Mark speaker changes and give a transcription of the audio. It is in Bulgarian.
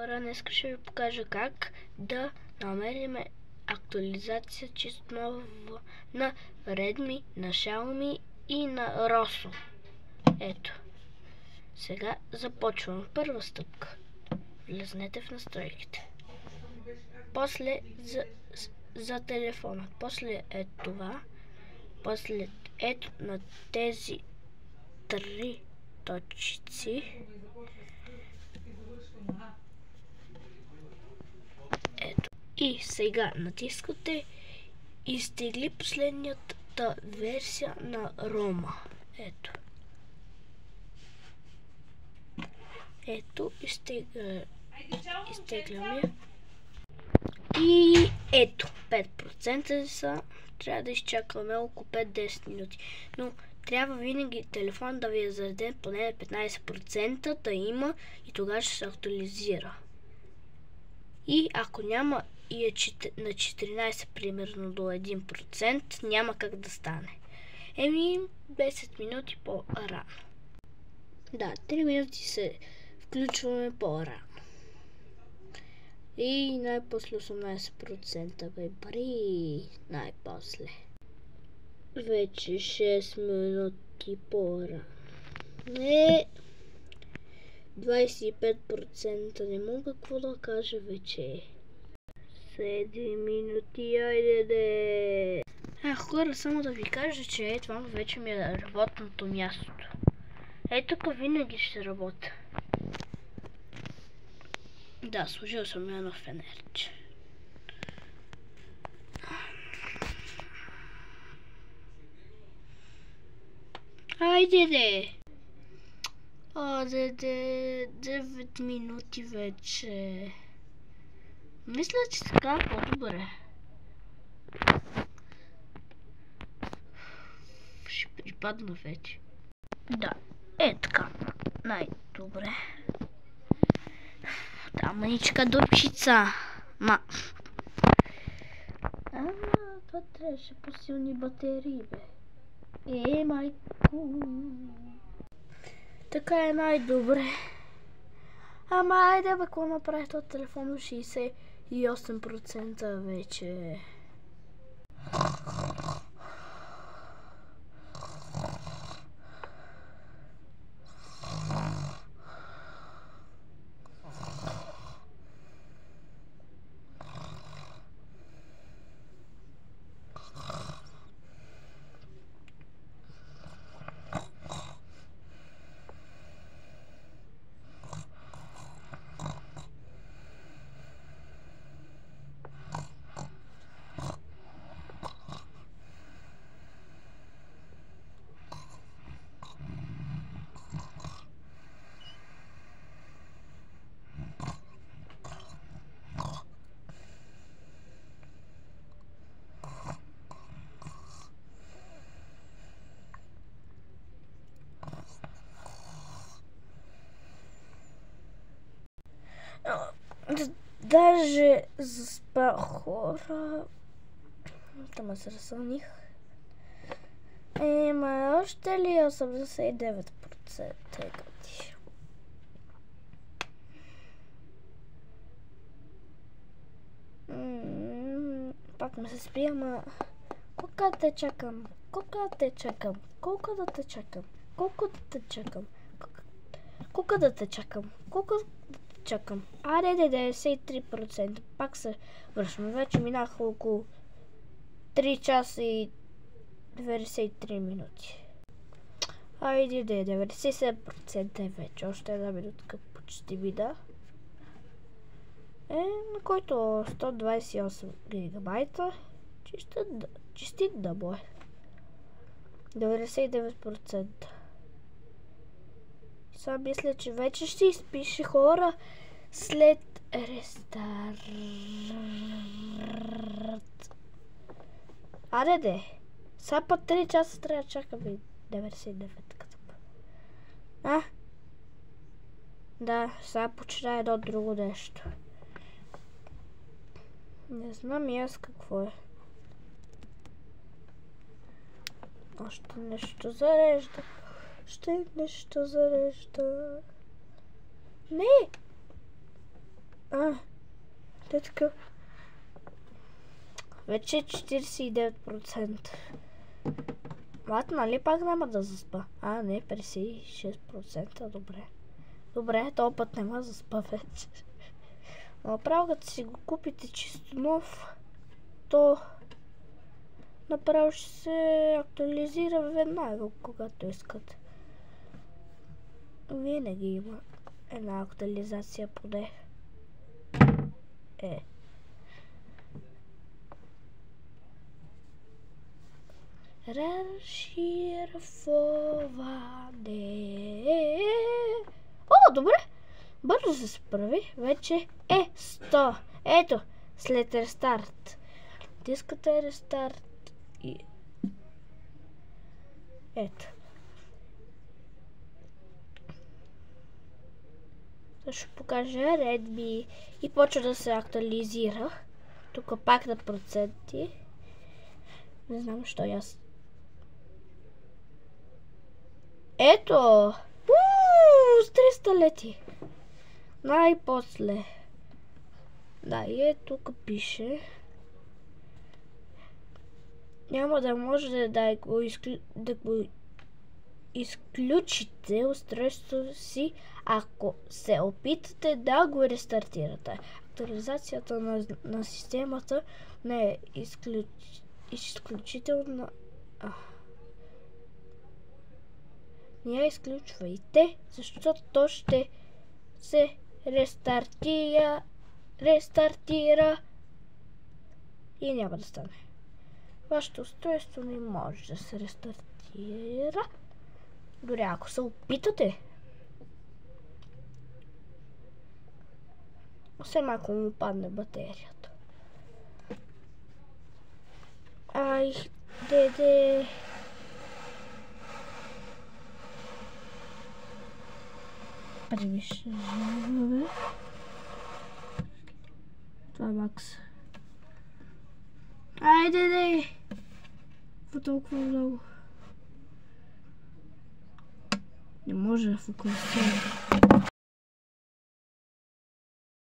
Speaker 1: Днес ще ви покажа как да намерим актуализация чисто нова на Redmi, на Xiaomi и на Rosso. Ето. Сега започвам. Първа стъпка. Влезнете в настройките. После за телефона. После това. После ето на тези три точици. Ето. И сега натискате изтегли последната версия на Рома. Ето. Ето, изтегляме. И ето, 5% са. Трябва да изчакаме около 5-10 минути. Но трябва винаги телефон да ви е зареден поне 15% да има и тогава ще се актуализира. И ако няма и е на 14 примерно до 1%, няма как да стане. 10 минути по-рано. Да, 3 минути се включваме по-рано. И най-после 18%, бе, най-после. Вече 6 минути по-рано. 25%, не мога какво да кажа вече. 7 минути, айде. Хора, само да ви кажа, че това вече ми е работното място. Тук винаги ще работя. Да, сложил съм едно фенерче. Айде де! 9 минути вече. Мисля, че така е по-добре. Ще припадна вече. Да, така. Най-добре. Да, маничка дупчица. Това трябваше по-силни батерии, бе. Майко. Така е най-добре. Айде, бе, какво направи този телефон? 68% вече. Даже заспа, хора. Тама се разсъних. Още ли 89%? Пак ме се спи, ама... Колко да те чакам? Аре, 93%. Пак се връщаме. Вече минаха около 3 часа и 93 минути. Айде, 97% е вече. Още една минутка почти бида. На който 128 гигабайта. Чистит да бой. 99%. Сега мисля, че вече ще изпише, хора, след рестарт. Аре де. Сега па 3 часа трябва да чакаме 99 като. Да, сега почина едно друго нещо. Не знам и аз какво е. Още нещо зарежда. Не! Те така. Вече 49%. Мат, нали пак няма да заспа? Не, 56%, добре. Добре, този път няма да заспа вече. Направо като си го купите чисто нов, то направо ще се актуализира веднага, когато искат. Винаги има една актуализация поне. Разширване. О, добре. Бързо се справи. Вече е 100. Ето, след рестарт. Диската рестарт и... Ето. Ще покажа Redmi и почва да се актуализира. Тук пак на проценти. Не знам, що аз. Ето! С 300 лети. Най-после. Да, и тук пише. Няма да може да го изключите устройството си, ако се опитате да го рестартирате. Актуализацията на системата не е изключително. Не я изключвайте, защото то ще се рестартира и няма да стане. Вашето устройство не може да се рестартира. Дори ако се опитате. Освен ако му падне батерията. Деде. Превишаваме. Това е макс. Айде! Какво толкова много? Не може да фокусира.